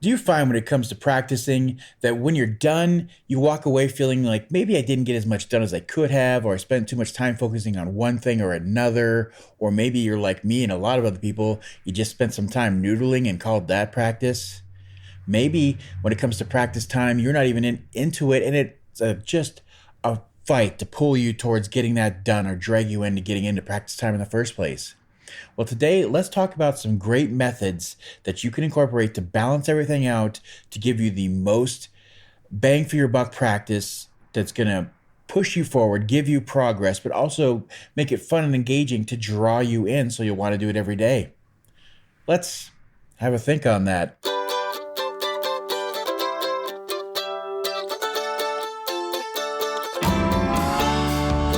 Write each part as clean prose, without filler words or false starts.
Do you find when it comes to practicing that when you're done, you walk away feeling like maybe I didn't get as much done as I could have, or I spent too much time focusing on one thing or another, or maybe you're like me and a lot of other people, you just spent some time noodling and called that practice? Maybe when it comes to practice time, you're not even into it, and it's just a fight to pull you towards getting that done or drag you into getting into practice time in the first place. Well, today, let's talk about some great methods that you can incorporate to balance everything out to give you the most bang for your buck practice that's going to push you forward, give you progress, but also make it fun and engaging to draw you in so you'll want to do it every day. Let's have a think on that.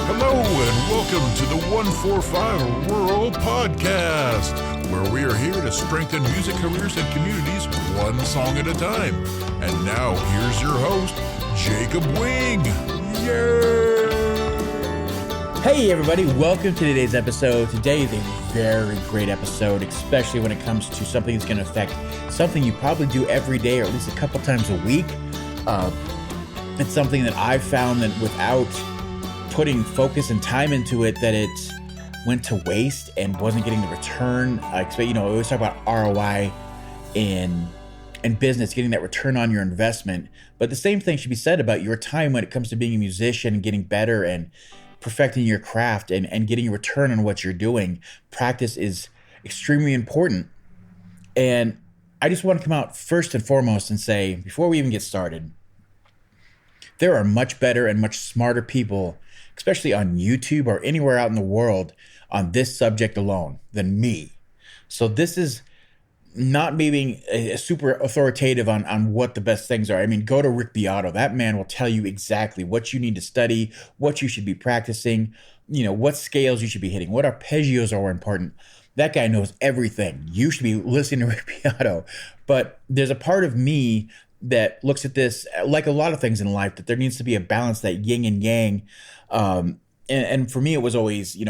Hello and welcome to the 145 Rural Podcast, where we are here to strengthen music careers and communities one song at a time. And now here's your host, Jacob Wing. Yay! Hey everybody, welcome to today's episode. Today is a very great episode, especially when it comes to something that's going to affect something you probably do every day or at least a couple times a week. It's something that I've found that without putting focus and time into it, that it went to waste and wasn't getting the return. We always talk about ROI in business, getting that return on your investment. But the same thing should be said about your time when it comes to being a musician and getting better and perfecting your craft and getting a return on what you're doing. Practice is extremely important. And I just want to come out first and foremost and say, before we even get started, there are much better and much smarter people, especially on YouTube or anywhere out in the world, on this subject alone than me. So this is not me being a super authoritative on what the best things are. I mean, go to Rick Beato. That man will tell you exactly what you need to study, what you should be practicing, what scales you should be hitting, what arpeggios are important. That guy knows everything. You should be listening to Rick Beato. But there's a part of me that looks at this like a lot of things in life, that there needs to be a balance, that yin and yang. And for me, it was always,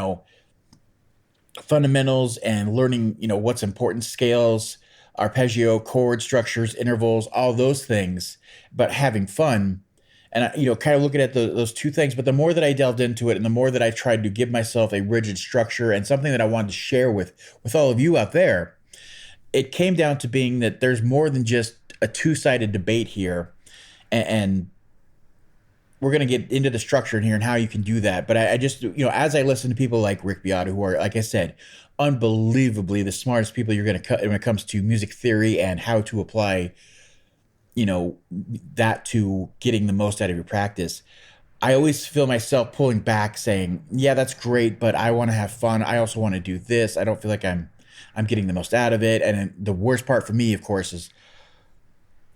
fundamentals and learning, what's important, scales, arpeggio, chord structures, intervals, all those things, but having fun. And, kind of looking at those two things. But the more that I delved into it and the more that I tried to give myself a rigid structure and something that I wanted to share with all of you out there, it came down to being that there's more than just a two-sided debate here. And we're going to get into the structure in here and how you can do that. But I just, as I listen to people like Rick Beato, who are, like I said, unbelievably the smartest people you're going to cut when it comes to music theory and how to apply, that to getting the most out of your practice, I always feel myself pulling back saying, yeah, that's great, but I want to have fun. I also want to do this. I don't feel like I'm getting the most out of it. And the worst part for me, of course, is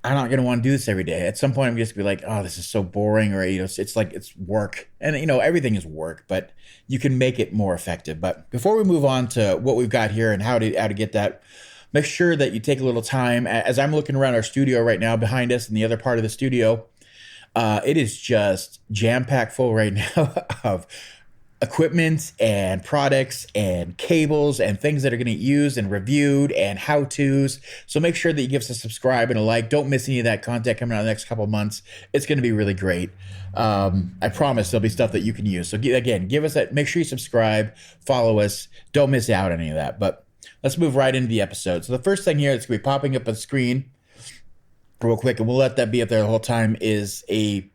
I'm not going to want to do this every day. At some point, I'm just going to be like, oh, this is so boring. Or, it's like it's work. And, everything is work, but you can make it more effective. But before we move on to what we've got here and how to get that, make sure that you take a little time. As I'm looking around our studio right now behind us in the other part of the studio, it is just jam-packed full right now of equipment and products and cables and things that are going to get used and reviewed and how-tos. So make sure that you give us a subscribe and a like. Don't miss any of that content coming out in the next couple of months. It's going to be really great. I promise there'll be stuff that you can use. So again, give us that. Make sure you subscribe, follow us. Don't miss out on any of that. But let's move right into the episode. So the first thing here that's going to be popping up on the screen real quick, and we'll let that be up there the whole time, is a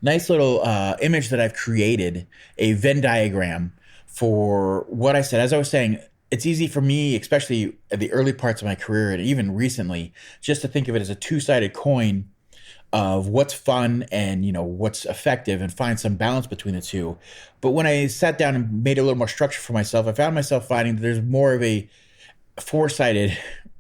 nice little image that I've created, a Venn diagram for what I said. As I was saying, it's easy for me, especially at the early parts of my career and even recently, just to think of it as a two-sided coin of what's fun and, what's effective, and find some balance between the two. But when I sat down and made a little more structure for myself, I found myself finding that there's more of a four-sided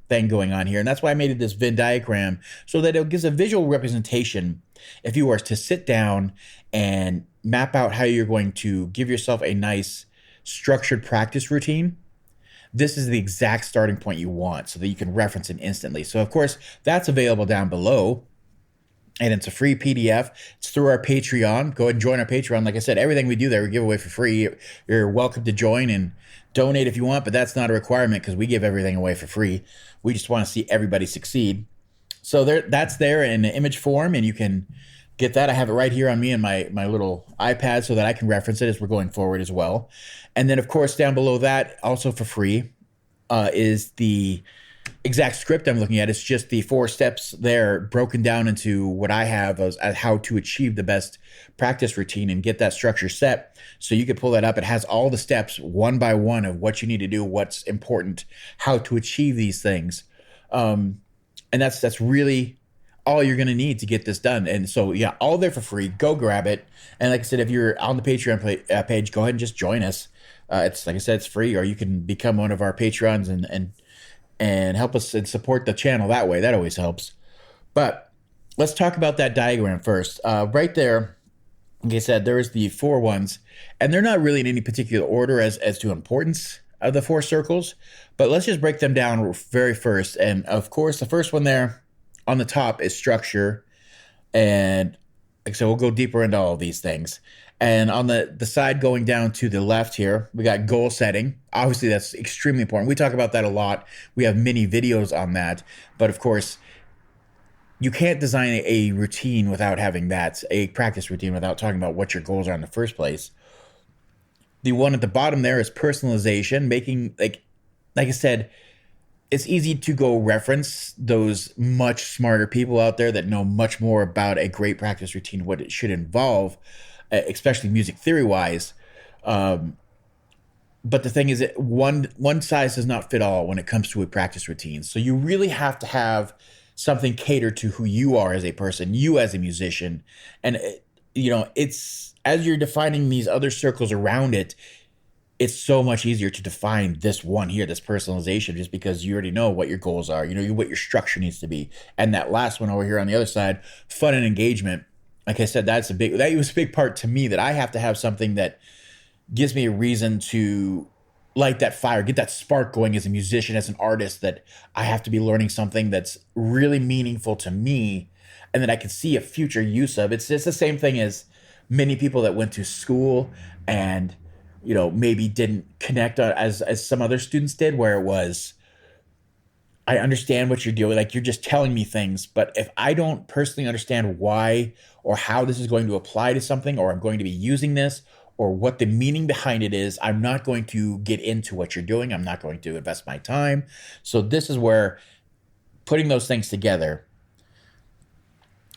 thing going on here. And that's why I made this Venn diagram, so that it gives a visual representation if you were to sit down and map out how you're going to give yourself a nice structured practice routine. This is the exact starting point you want so that you can reference it instantly. So of course, that's available down below. And it's a free PDF. It's through our Patreon. Go ahead and join our Patreon. Like I said, everything we do there, we give away for free. You're welcome to join and donate if you want, but that's not a requirement because we give everything away for free. We just want to see everybody succeed. So that's there in image form, and you can get that. I have it right here on me and my little iPad so that I can reference it as we're going forward as well. And then, of course, down below that, also for free, is the exact script I'm looking at. It's just the 4 steps there broken down into what I have as how to achieve the best practice routine and get that structure set. So you can pull that up. It has all the steps one by one of what you need to do, what's important, how to achieve these things. And that's really all you're going to need to get this done. And so, yeah, all there for free. Go grab it. And like I said, if you're on the Patreon page, go ahead and just join us. It's like I said, it's free, or you can become one of our Patreons and help us and support the channel that way. That always helps. But let's talk about that diagram first. Right there, like I said, there's the 4 ones, and they're not really in any particular order as to importance of the 4 circles, but let's just break them down very first. And of course, the first one there on the top is structure. And so we'll go deeper into all of these things. And on the side going down to the left here, we got goal setting. Obviously, that's extremely important. We talk about that a lot. We have many videos on that. But of course, you can't design a routine without having that, a practice routine, without talking about what your goals are in the first place. The one at the bottom there is personalization, making, like I said, it's easy to go reference those much smarter people out there that know much more about a great practice routine, what it should involve, especially music theory wise. But the thing is that one size does not fit all when it comes to a practice routine. So you really have to have something catered to who you are as a person, you as a musician. And, it's as you're defining these other circles around it, it's so much easier to define this one here, this personalization, just because you already know what your goals are, what your structure needs to be. And that last one over here on the other side, fun and engagement. Like I said, that was a big part to me, that I have to have something that gives me a reason to light that fire, get that spark going as a musician, as an artist, that I have to be learning something that's really meaningful to me and that I can see a future use of. It's just the same thing as many people that went to school and, maybe didn't connect as some other students did, where it was, I understand what you're doing. Like, you're just telling me things, but if I don't personally understand why or how this is going to apply to something, or I'm going to be using this, or what the meaning behind it is, I'm not going to get into what you're doing. I'm not going to invest my time. So this is where putting those things together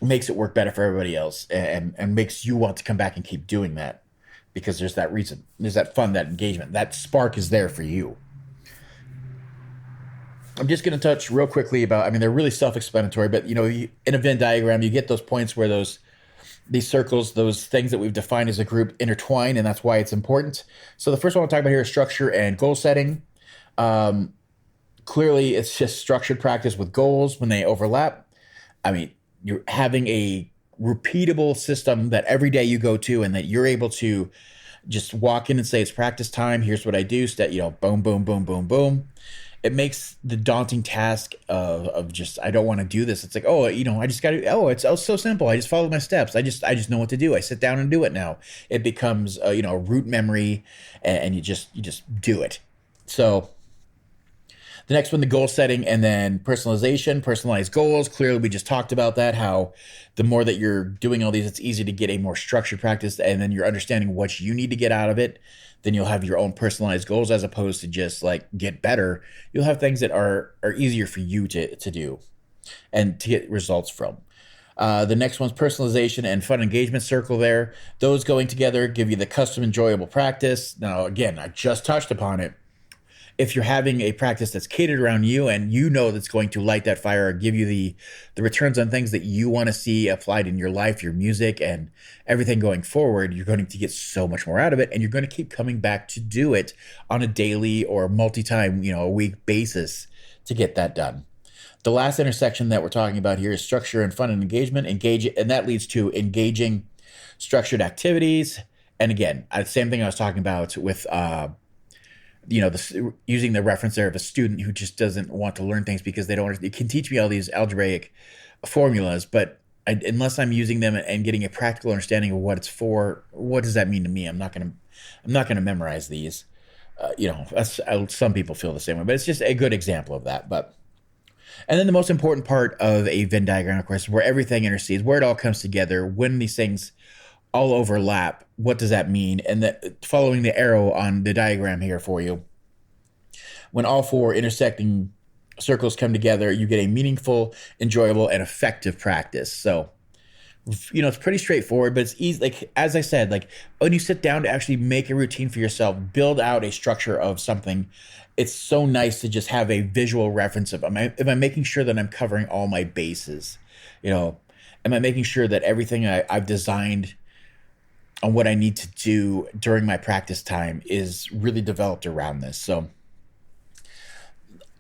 makes it work better for everybody else, and makes you want to come back and keep doing that, because there's that reason, there's that fun, that engagement, that spark is there for you. I'm just going to touch real quickly about, they're really self-explanatory, but in a Venn diagram, you get those points where these circles, those things that we've defined as a group, intertwine, and that's why it's important. So the first one I'll talk about here is structure and goal setting. Clearly, it's just structured practice with goals when they overlap. You're having a repeatable system that every day you go to, and that you're able to just walk in and say, it's practice time. Here's what I do. Boom, boom, boom, boom, boom. It makes the daunting task of just, I don't want to do this. It's like, I just got to, it's so simple. I just follow my steps. I just know what to do. I sit down and do it now. It becomes, a root memory, and you just do it. So the next one, the goal setting, and then personalization, personalized goals. Clearly, we just talked about that, how the more that you're doing all these, it's easy to get a more structured practice, and then you're understanding what you need to get out of it. Then you'll have your own personalized goals, as opposed to just like get better. You'll have things that are easier for you to do and to get results from. The next one's personalization and fun engagement circle there. Those going together give you the custom enjoyable practice. Now, again, I just touched upon it. If you're having a practice that's catered around you, and that's going to light that fire or give you the returns on things that you want to see applied in your life, your music, and everything going forward, you're going to get so much more out of it, and you're going to keep coming back to do it on a daily or multi-time, a week basis to get that done. The last intersection that we're talking about here is structure and fun and engagement. And that leads to engaging structured activities. And again, same thing I was talking about with using the reference there of a student who just doesn't want to learn things because they don't. It can teach me all these algebraic formulas, but unless I'm using them and getting a practical understanding of what it's for, what does that mean to me? I'm not gonna memorize these. Some people feel the same way, but it's just a good example of that. But And then the most important part of a Venn diagram, of course, is where everything intercedes, where it all comes together, when these things all overlap, what does that mean? And that following the arrow on the diagram here for you, when all four intersecting circles come together, you get a meaningful, enjoyable, and effective practice. So, it's pretty straightforward, but it's easy. Like, as I said, like when you sit down to actually make a routine for yourself, build out a structure of something, it's so nice to just have a visual reference of, am I making sure that I'm covering all my bases? Am I making sure that everything I've designed on what I need to do during my practice time is really developed around this? So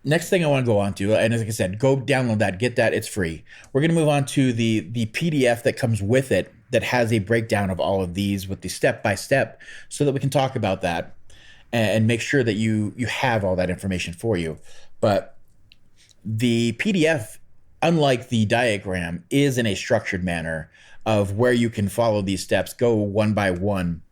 next thing I want to go on to, and as I said, go download that, get that, it's free. We're going to move on to the PDF that comes with it that has a breakdown of all of these with the step-by-step so that we can talk about that and make sure that you have all that information for you. But the PDF, unlike the diagram, is in a structured manner of where you can follow these steps, go one by one.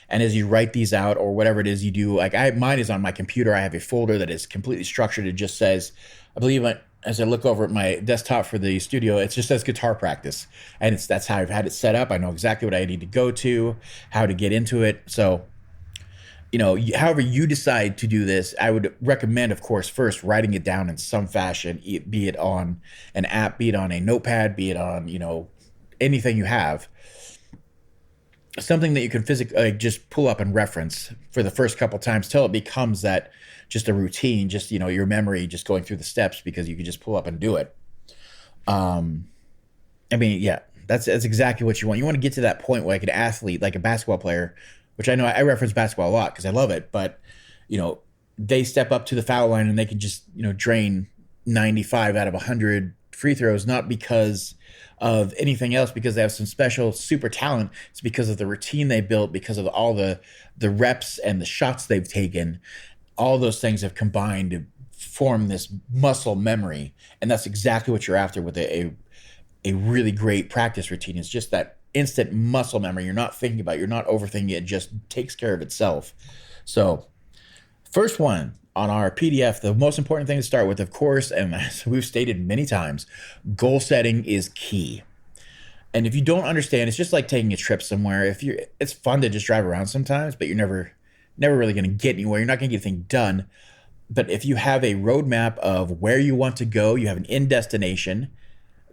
And as you write these out or whatever it is you do, like mine is on my computer. I have a folder that is completely structured. It just says, I believe as I look over at my desktop for the studio, it just says guitar practice. And that's how I've had it set up. I know exactly what I need to go to, how to get into it. So, however you decide to do this, I would recommend, of course, first writing it down in some fashion, be it on an app, be it on a notepad, be it on, anything you have. Something that you can physically just pull up and reference for the first couple times till it becomes that just a routine, just, your memory just going through the steps because you can just pull up and do it. That's exactly what you want. You want to get to that point where like an athlete, like a basketball player, which I know I reference basketball a lot because I love it, but, they step up to the foul line and they can just, drain 95 out of 100 free throws, not because of anything else, because they have some special super talent. It's because of the routine they built, because of all the reps and the shots they've taken. All those things have combined to form this muscle memory. And that's exactly what you're after with a really great practice routine. It's just that instant muscle memory. You're not thinking about it. You're not overthinking it. It just takes care of itself. So first one on our PDF, the most important thing to start with, of course, and as we've stated many times, goal setting is key. And if you don't understand, it's just like taking a trip somewhere. It's fun to just drive around sometimes, but you're never really going to get anywhere. You're not going to get anything done. But if you have a roadmap of where you want to go, you have an end destination,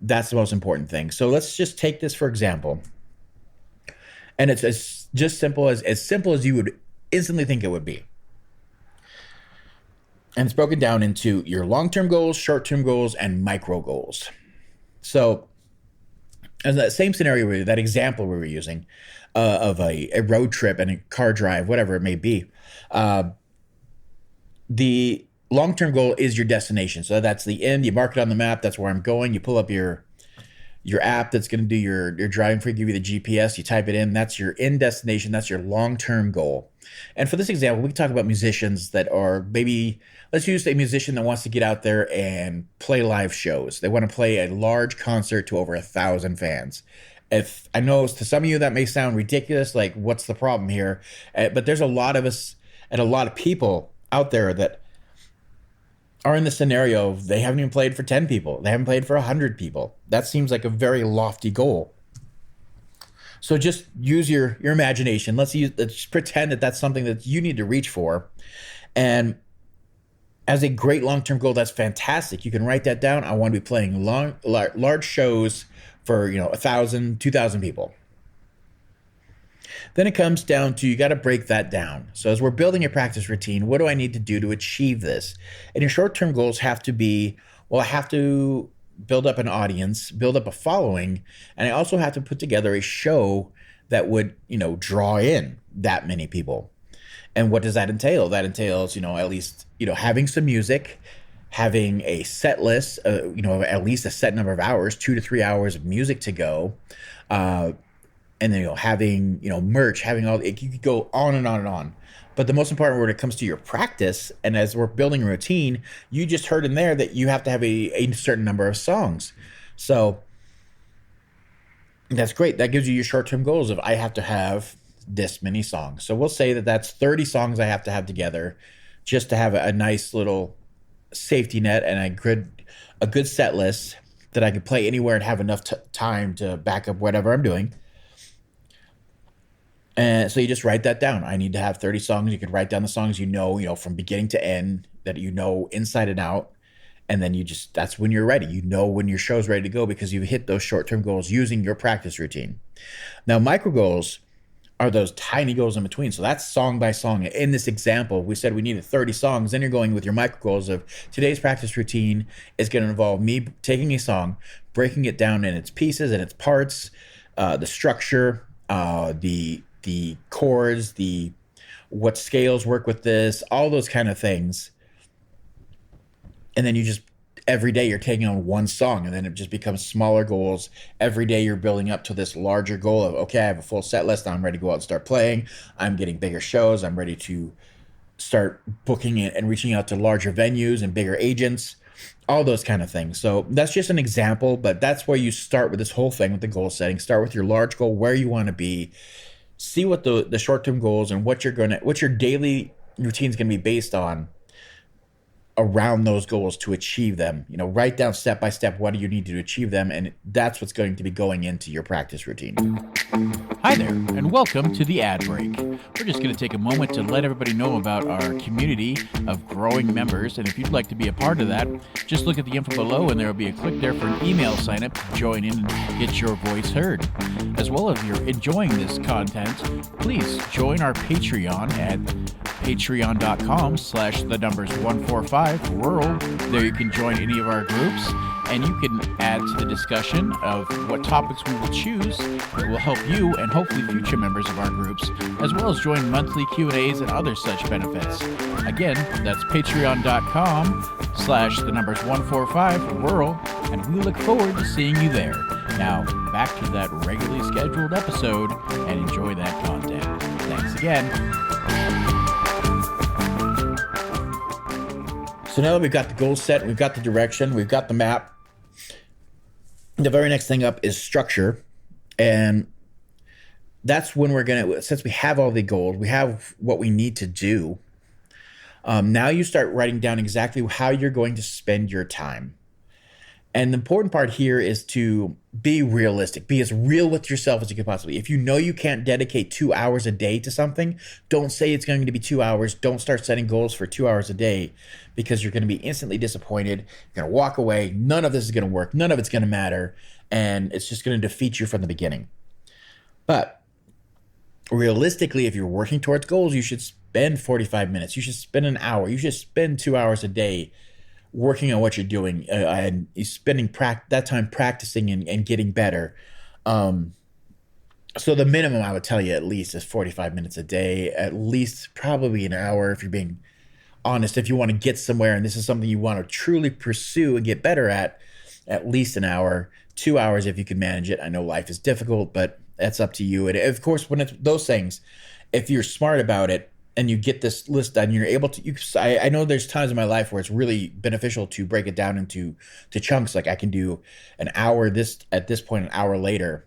that's the most important thing. So let's just take this for example. And it's as simple as you would instantly think it would be. And it's broken down into your long-term goals, short-term goals, and micro goals. So as that same scenario, that example we were using of a road trip and a car drive, whatever it may be, the long-term goal is your destination. So that's the end. You mark it on the map. That's where I'm going. You pull up your app that's going to do your driving for you, give you the GPS. You type it in. That's your end destination. That's your long-term goal. And for this example, we can talk about musicians that are maybe, let's use a musician that wants to get out there and play live shows. They want to play a large concert to over 1,000 fans. If I know to some of you that may sound ridiculous, like what's the problem here? But there's a lot of us and a lot of people out there that are in the scenario of they haven't even played for 10 people. They haven't played for 100 people. That seems like a very lofty goal. So just use your imagination. Let's pretend that that's something that you need to reach for. And as a great long-term goal, that's fantastic. You can write that down. I want to be playing large shows for 1,000, 2,000 people. Then it comes down to, you got to break that down. So as we're building a practice routine, what do I need to do to achieve this? And your short-term goals have to be, well, I have to build up an audience, build up a following, and I also have to put together a show that would, draw in that many people. And what does that entail? That entails, at least, having some music, having a set list, at least a set number of hours, 2 to 3 hours of music to go, and then, having, merch, having all, you could go on and on and on. But the most important when it comes to your practice, and as we're building a routine, you just heard in there that you have to have a certain number of songs. So that's great. That gives you your short-term goals of, I have to have this many songs. So we'll say that that's 30 songs I have to have together just to have a nice little safety net and a a good set list that I could play anywhere and have enough time to back up whatever I'm doing. And so you just write that down. I need to have 30 songs. You could write down the songs you know, from beginning to end, that you know inside and out. And then that's when you're ready. You know when your show's ready to go because you've hit those short-term goals using your practice routine. Now, micro goals are those tiny goals in between. So that's song by song. In this example, we said we needed 30 songs. Then you're going with your micro goals of today's practice routine is going to involve me taking a song, breaking it down in its pieces and its parts, the structure, the chords, what scales work with this, all those kind of things. And then every day you're taking on one song, and then it just becomes smaller goals. Every day you're building up to this larger goal of, okay, I have a full set list. Now I'm ready to go out and start playing. I'm getting bigger shows. I'm ready to start booking it and reaching out to larger venues and bigger agents, all those kind of things. So that's just an example, but that's where you start with this whole thing with the goal setting. Start with your large goal, where you want to be. See what the short-term goals and what your daily routine is going to be based on around those goals to achieve them. Write down step by step what do you need to achieve them, and that's what's going to be going into your practice routine. Hi there, and welcome to the ad break. We're just going to take a moment to let everybody know about our community of growing members, and if you'd like to be a part of that, just look at the info below and there will be a click there for an email sign up to join in and get your voice heard. As well, if you're enjoying this content, please join our Patreon at patreon.com/145rural. There you can join any of our groups, and you can add to the discussion of what topics we will choose that will help you and hopefully future members of our groups, as well as join monthly Q&As and other such benefits. Again, that's patreon.com/145rural, and we look forward to seeing you there. Now, back to that regularly scheduled episode, and enjoy that content. Thanks again. So now that we've got the goal set, we've got the direction, we've got the map, the very next thing up is structure. And that's when since we have all the goals, we have what we need to do. Now you start writing down exactly how you're going to spend your time. And the important part here is to be realistic. Be as real with yourself as you can possibly. If you know you can't dedicate 2 hours a day to something, don't say it's going to be 2 hours. Don't start setting goals for 2 hours a day, because you're going to be instantly disappointed. You're going to walk away. None of this is going to work. None of it's going to matter. And it's just going to defeat you from the beginning. But realistically, if you're working towards goals, you should spend 45 minutes. You should spend an hour. You should spend 2 hours a day working on what you're doing, and spending that time practicing and getting better. So the minimum I would tell you at least is 45 minutes a day, at least probably an hour if you're being honest. If you want to get somewhere and this is something you want to truly pursue and get better at least an hour, 2 hours if you can manage it. I know life is difficult, but that's up to you. And of course, when it's those things, if you're smart about it, and you get this list done, you're able to, I know there's times in my life where it's really beneficial to break it down into chunks. Like I can do an hour at this point, an hour later,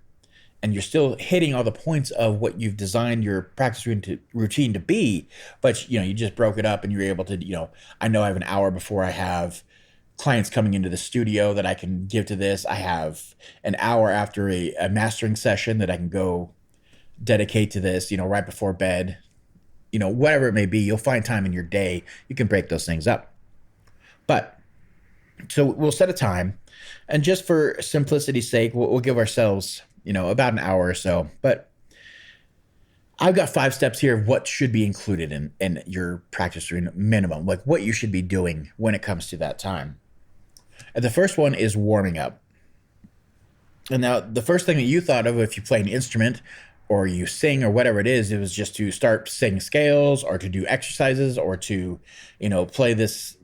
and you're still hitting all the points of what you've designed your practice routine to be. But, you just broke it up and you're able to, I know I have an hour before I have clients coming into the studio that I can give to this. I have an hour after a mastering session that I can go dedicate to this, right before bed. Whatever it may be, you'll find time in your day. You can break those things up. But so we'll set a time, and just for simplicity's sake, we'll give ourselves, about an hour or so. But I've got 5 steps here of what should be included in your practice routine minimum, like what you should be doing when it comes to that time. And the first one is warming up. And now the first thing that you thought of if you play an instrument or you sing or whatever it was just to start singing scales or to do exercises or to, play this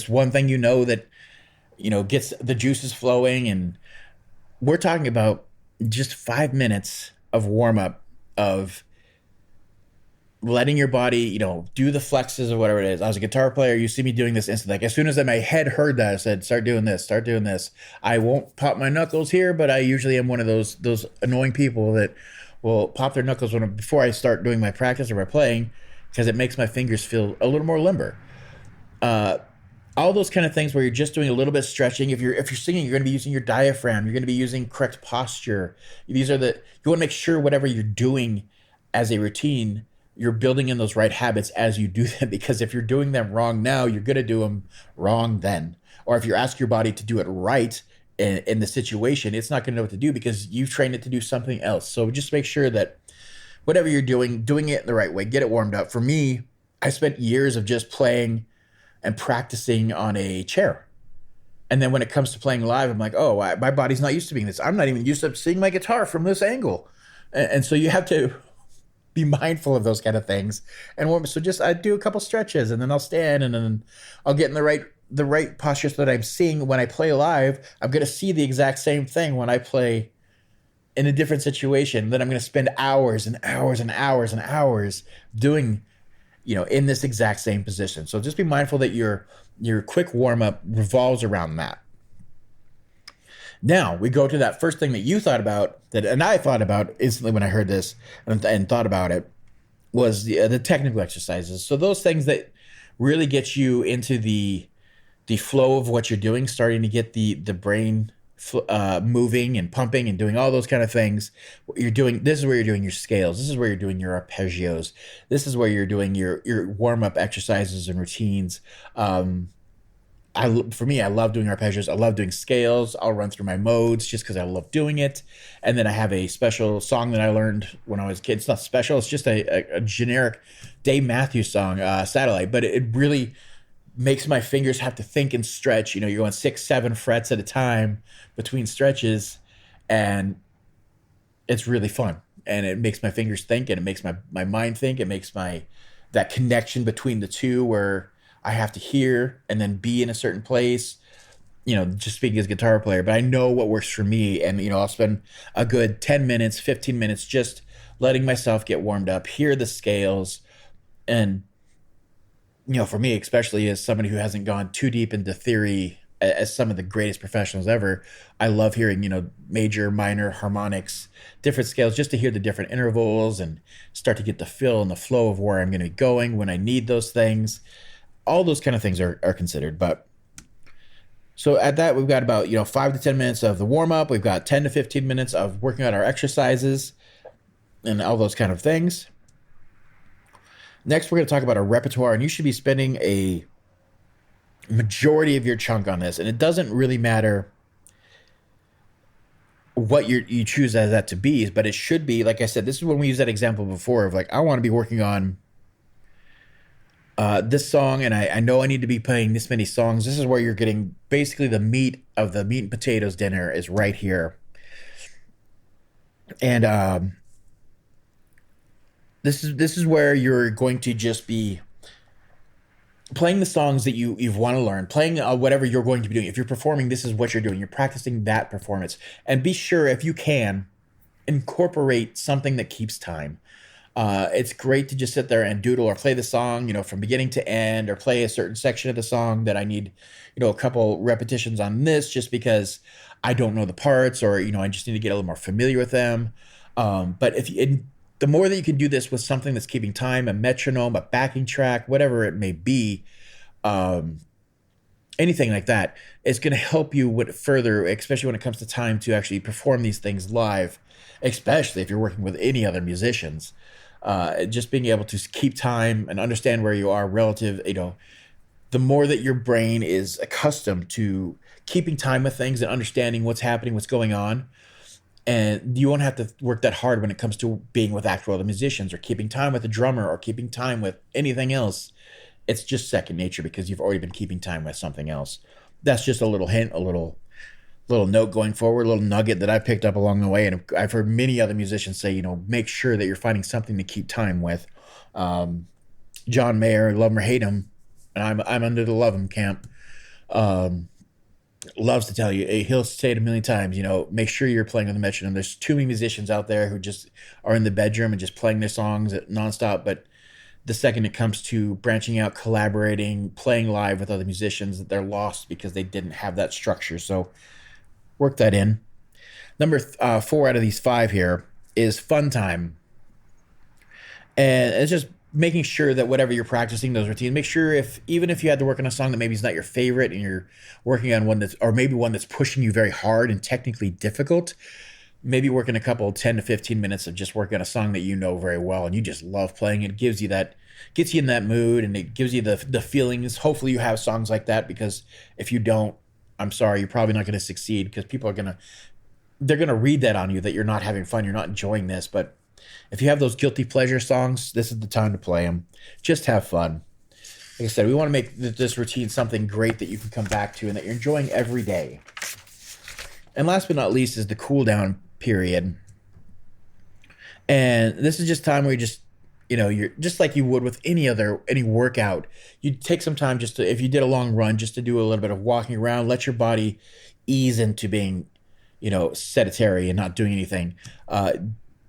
one thing that, gets the juices flowing. And we're talking about just 5 minutes of warm up, of letting your body, do the flexes or whatever it is. I was a guitar player. You see me doing this instantly. Like as soon as my head heard that, I said, start doing this. I won't pop my knuckles here, but I usually am one of those annoying people that will pop their knuckles before I start doing my practice or my playing, because it makes my fingers feel a little more limber. all those kind of things where you're just doing a little bit of stretching. If you're singing, you're going to be using your diaphragm. You're going to be using correct posture. These are you want to make sure whatever you're doing as a routine, you're building in those right habits as you do them. Because if you're doing them wrong now, you're going to do them wrong then. Or if you ask your body to do it right in the situation, it's not going to know what to do because you've trained it to do something else. So just make sure that whatever you're doing it the right way. Get it warmed up. For me, I spent years of just playing and practicing on a chair. And then when it comes to playing live, I'm like, oh, my body's not used to being this. I'm not even used to seeing my guitar from this angle. And so you have to be mindful of those kind of things. And so just I do a couple stretches and then I'll stand and then I'll get in the right posture so that I'm seeing when I play live, I'm going to see the exact same thing when I play in a different situation. Then I'm going to spend hours and hours and hours and hours doing in this exact same position. So just be mindful that your quick warm-up revolves around that. Now we go to that first thing that you thought about and I thought about instantly when I heard this and thought about it was the technical exercises. So those things that really get you into the flow of what you're doing, starting to get the brain moving and pumping and doing all those kind of things. This is where you're doing your scales. This is where you're doing your arpeggios. This is where you're doing your warm-up exercises and routines. For me, I love doing arpeggios. I love doing scales. I'll run through my modes just because I love doing it. And then I have a special song that I learned when I was a kid. It's not special. It's just a generic Dave Matthews song, Satellite. But it really makes my fingers have to think and stretch. You're going 6-7 frets at a time between stretches, and it's really fun. And it makes my fingers think, and it makes my mind think. It makes that connection between the two where I have to hear and then be in a certain place, just speaking as a guitar player. But I know what works for me, and I'll spend a good 10 minutes, 15 minutes just letting myself get warmed up, hear the scales, and for me, especially as somebody who hasn't gone too deep into theory as some of the greatest professionals ever, I love hearing, major, minor, harmonics, different scales, just to hear the different intervals and start to get the feel and the flow of where I'm going to be going when I need those things. All those kind of things are considered. But so at that, we've got about, 5 to 10 minutes of the warm up. We've got 10 to 15 minutes of working out our exercises and all those kind of things. Next, we're going to talk about a repertoire, and you should be spending a majority of your chunk on this. And it doesn't really matter what you choose as that to be, but it should be, like I said, this is when we used that example before of like, I want to be working on this song, and I know I need to be playing this many songs. This is where you're getting basically the meat of the meat and potatoes dinner is right here. And this is where you're going to just be playing the songs that you want to learn, playing whatever you're going to be doing. If you're performing, this is what you're doing. You're practicing that performance. And be sure, if you can, incorporate something that keeps time. It's great to just sit there and doodle or play the song, from beginning to end, or play a certain section of the song that I need, a couple repetitions on this just because I don't know the parts, or, I just need to get a little more familiar with them. But the more that you can do this with something that's keeping time, a metronome, a backing track, whatever it may be, anything like that, it's going to help you further, especially when it comes to time to actually perform these things live, especially if you're working with any other musicians. Just being able to keep time and understand where you are relative, the more that your brain is accustomed to keeping time with things and understanding what's happening, what's going on. And you won't have to work that hard when it comes to being with actual other musicians or keeping time with a drummer or keeping time with anything else. It's just second nature because you've already been keeping time with something else. That's just a little hint, a little note going forward, a little nugget that I picked up along the way. And I've heard many other musicians say, make sure that you're finding something to keep time with. John Mayer, love him or hate him, and I'm under the love him camp, loves to tell you, he'll say it a million times, make sure you're playing with a metronome. There's too many musicians out there who just are in the bedroom and just playing their songs nonstop. But the second it comes to branching out, collaborating, playing live with other musicians, they're lost because they didn't have that structure. So work that in. Number 4 out of these 5 here is fun time. And it's just making sure that whatever you're practicing, those routines, make sure even if you had to work on a song that maybe is not your favorite and you're working on one or maybe one that's pushing you very hard and technically difficult, maybe working a couple 10 to 15 minutes of just working on a song that you know very well and you just love playing. It gets you in that mood, and it gives you the feelings. Hopefully you have songs like that, because if you don't, I'm sorry, you're probably not going to succeed, because people they're going to read that on you, that you're not having fun, you're not enjoying this. But if you have those guilty pleasure songs, this is the time to play them. Just have fun. Like I said, we want to make this routine something great that you can come back to and that you're enjoying every day. And last but not least is the cool down period. And this is just time where you're just like you would with any workout. You take some time if you did a long run, just to do a little bit of walking around, let your body ease into being, sedentary and not doing anything.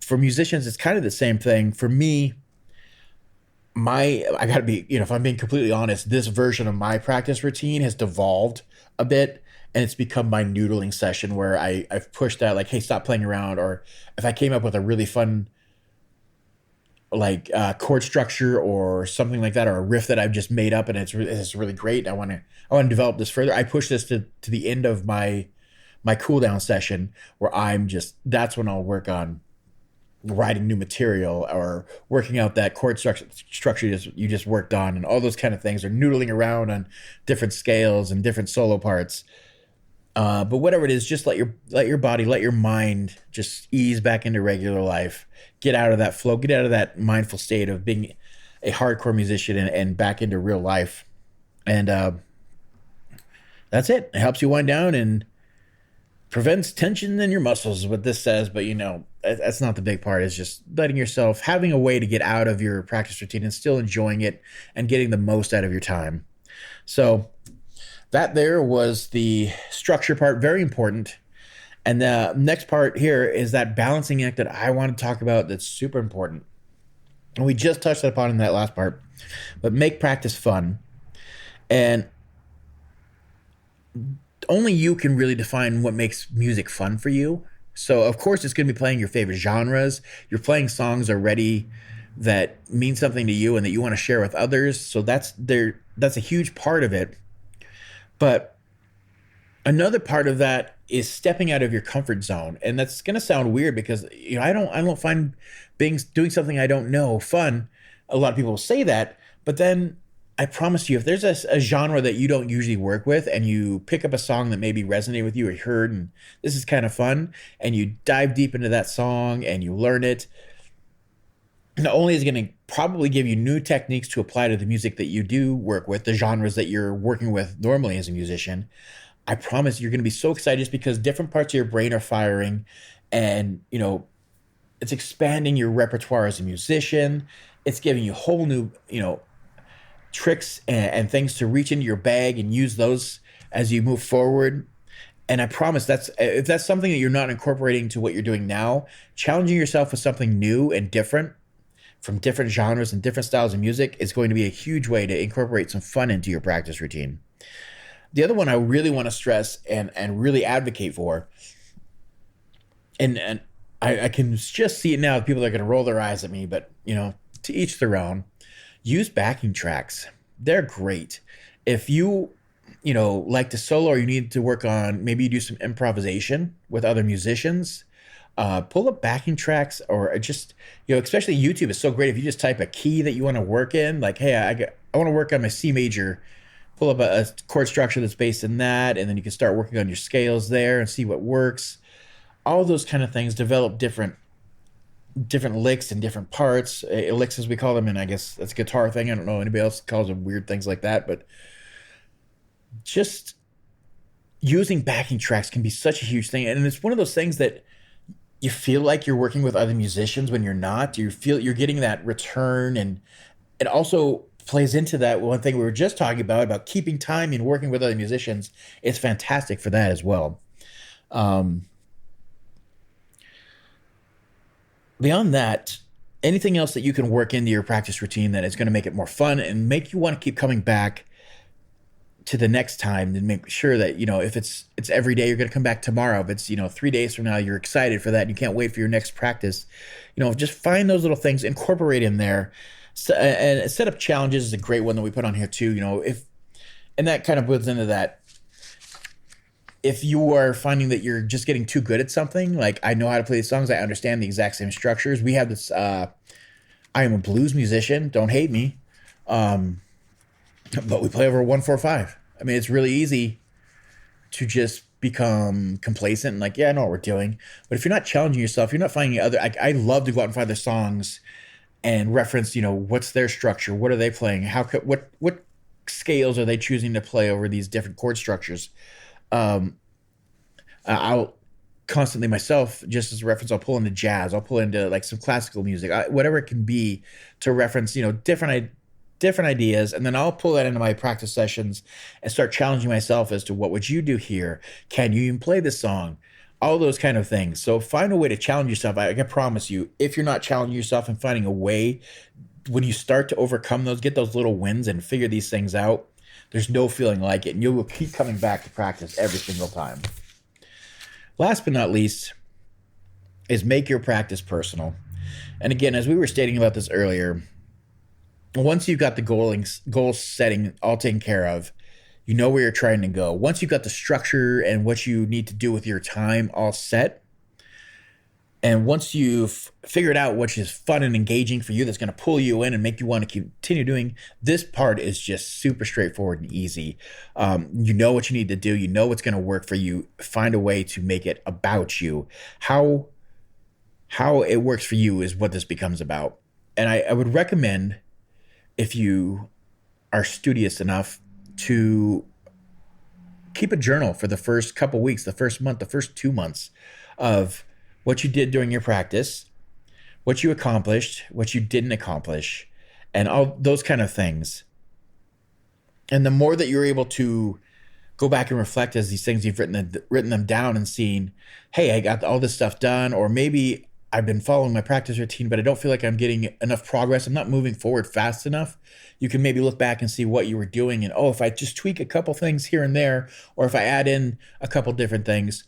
For musicians, it's kind of the same thing. For me, I gotta be, if I'm being completely honest, this version of my practice routine has devolved a bit, and it's become my noodling session, where I've pushed that, like, hey, stop playing around. Or if I came up with a really fun, like, chord structure or something like that, or a riff that I've just made up and it's really great, I want to develop this further, I push this to the end of my cool down session, where that's when I'll work on writing new material or working out that chord structure you just worked on, and all those kind of things, or noodling around on different scales and different solo parts. But whatever it is, just let your body, let your mind just ease back into regular life. Get out of that flow, get out of that mindful state of being a hardcore musician and back into real life. And that's it. It helps you wind down and prevents tension in your muscles, is what this says. But that's not the big part. It's just having a way to get out of your practice routine and still enjoying it and getting the most out of your time. So that there was the structure part, very important. And the next part here is that balancing act that I want to talk about, that's super important. And we just touched upon in that last part, but make practice fun. And only you can really define what makes music fun for you. So of course it's going to be playing your favorite genres. You're playing songs already that mean something to you and that you want to share with others. So that's a huge part of it. But another part of that is stepping out of your comfort zone. And that's going to sound weird, because I don't find doing something I don't know fun. A lot of people say that, but then I promise you, if there's a genre that you don't usually work with, and you pick up a song that maybe resonated with you or you heard, and this is kind of fun, and you dive deep into that song and you learn it, not only is it going to probably give you new techniques to apply to the music that you do work with, the genres that you're working with normally as a musician, I promise you're going to be so excited, just because different parts of your brain are firing, and it's expanding your repertoire as a musician. It's giving you whole new tricks and things to reach into your bag and use those as you move forward. And I promise if that's something that you're not incorporating to what you're doing now, challenging yourself with something new and different from different genres and different styles of music is going to be a huge way to incorporate some fun into your practice routine. The other one I really want to stress and really advocate for, and I can just see it now, people are going to roll their eyes at me, but to each their own. Use backing tracks. They're great. If you, like to solo, or you need to work on, maybe you do some improvisation with other musicians, pull up backing tracks, or just, especially YouTube is so great. If you just type a key that you want to work in, like, hey, I want to work on my C major, pull up a chord structure that's based in that, and then you can start working on your scales there and see what works. All those kind of things, develop different licks and different parts, licks as we call them, and I guess that's a guitar thing. I don't know anybody else calls them weird things like that, but just using backing tracks can be such a huge thing. And it's one of those things that you feel like you're working with other musicians when you're not. You feel you're getting that return, and it also plays into that one thing we were just talking about keeping time and working with other musicians. It's fantastic for that as well. Beyond that, anything else that you can work into your practice routine that is going to make it more fun and make you want to keep coming back to the next time, and make sure that, if it's every day, you're going to come back tomorrow. If it's, 3 days from now, you're excited for that and you can't wait for your next practice. Just find those little things, incorporate in there. So, and set up challenges is a great one that we put on here too. And that kind of builds into that. If you are finding that you're just getting too good at something, like I know how to play these songs, I understand the exact same structures. We have this. I am a blues musician. Don't hate me, but we play over 1-4-5. I mean, it's really easy to just become complacent and like, yeah, I know what we're doing. But if you're not challenging yourself, you're not finding other. I love to go out and find their songs and reference. What's their structure? What are they playing? What scales are they choosing to play over these different chord structures? I'll constantly myself, just as a reference, I'll pull into jazz, I'll pull into like some classical music, whatever it can be to reference, different ideas. And then I'll pull that into my practice sessions and start challenging myself as to what would you do here? Can you even play this song? All those kind of things. So find a way to challenge yourself. I can promise you, if you're not challenging yourself and finding a way, when you start to overcome those, get those little wins and figure these things out, there's no feeling like it. And you will keep coming back to practice every single time. Last but not least is make your practice personal. And again, as we were stating about this earlier, once you've got the goal setting all taken care of, you know where you're trying to go. Once you've got the structure and what you need to do with your time all set, and once you've figured out which is fun and engaging for you, that's going to pull you in and make you want to continue doing, this part is just super straightforward and easy. You know what you need to do. You know what's going to work for you. Find a way to make it about you. How it works for you is what this becomes about. And I would recommend, if you are studious enough, to keep a journal for the first couple weeks, the first month, the first 2 months of what you did during your practice, what you accomplished, what you didn't accomplish, and all those kind of things. And the more that you're able to go back and reflect as these things you've written them down and seen, hey, I got all this stuff done, or maybe I've been following my practice routine, but I don't feel like I'm getting enough progress. I'm not moving forward fast enough. You can maybe look back and see what you were doing. And, if I just tweak a couple things here and there, or if I add in a couple different things,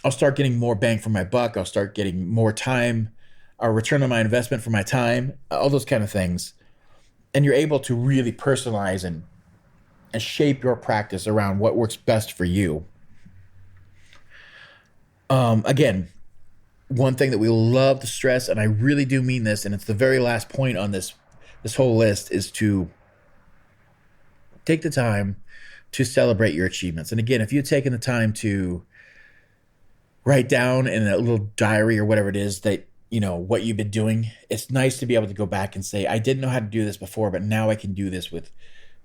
I'll start getting more bang for my buck. I'll start getting more time, or return on my investment for my time, all those kind of things. And you're able to really personalize and shape your practice around what works best for you. Again, one thing that we love to stress, and I really do mean this, and it's the very last point on this whole list, is to take the time to celebrate your achievements. And again, if you've taken the time to write down in a little diary or whatever it is that, what you've been doing, it's nice to be able to go back and say, I didn't know how to do this before, but now I can do this with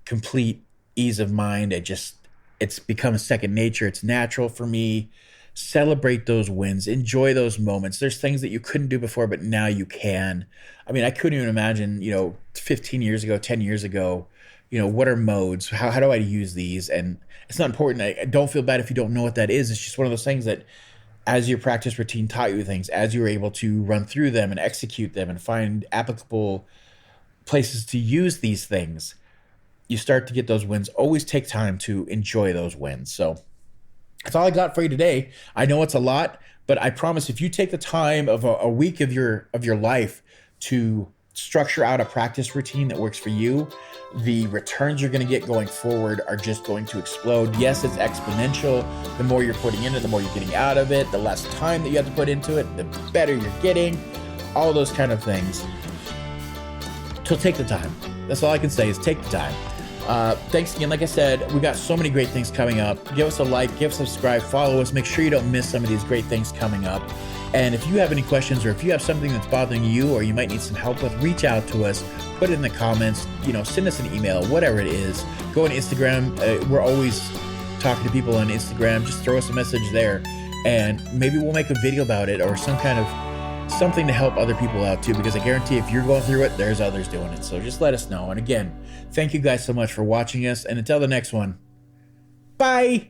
complete ease of mind. It's become second nature. It's natural for me. Celebrate those wins. Enjoy those moments. There's things that you couldn't do before, but now you can. I mean, I couldn't even imagine, 15 years ago, 10 years ago, what are modes? How do I use these? And it's not important. I don't feel bad if you don't know what that is. It's just one of those things that, as your practice routine taught you things, as you were able to run through them and execute them and find applicable places to use these things, you start to get those wins. Always take time to enjoy those wins. So that's all I got for you today. I know it's a lot, but I promise if you take the time of a week of your life to structure out a practice routine that works for you, the returns you're going to get going forward are just going to explode. Yes, it's exponential. The more you're putting into it, the more you're getting out of it. The less time that you have to put into it, the better you're getting. All those kind of things. So take the time. That's all I can say is take the time. Thanks again. Like I said, we got so many great things coming up. Give us a like, give us a subscribe, follow us. Make sure you don't miss some of these great things coming up. And if you have any questions, or if you have something that's bothering you, or you might need some help with, reach out to us, put it in the comments, send us an email, whatever it is. Go on Instagram. We're always talking to people on Instagram. Just throw us a message there, and maybe we'll make a video about it, or something to help other people out too, because I guarantee if you're going through it, there's others doing it. So just let us know. And again, thank you guys so much for watching us, and until the next one, bye.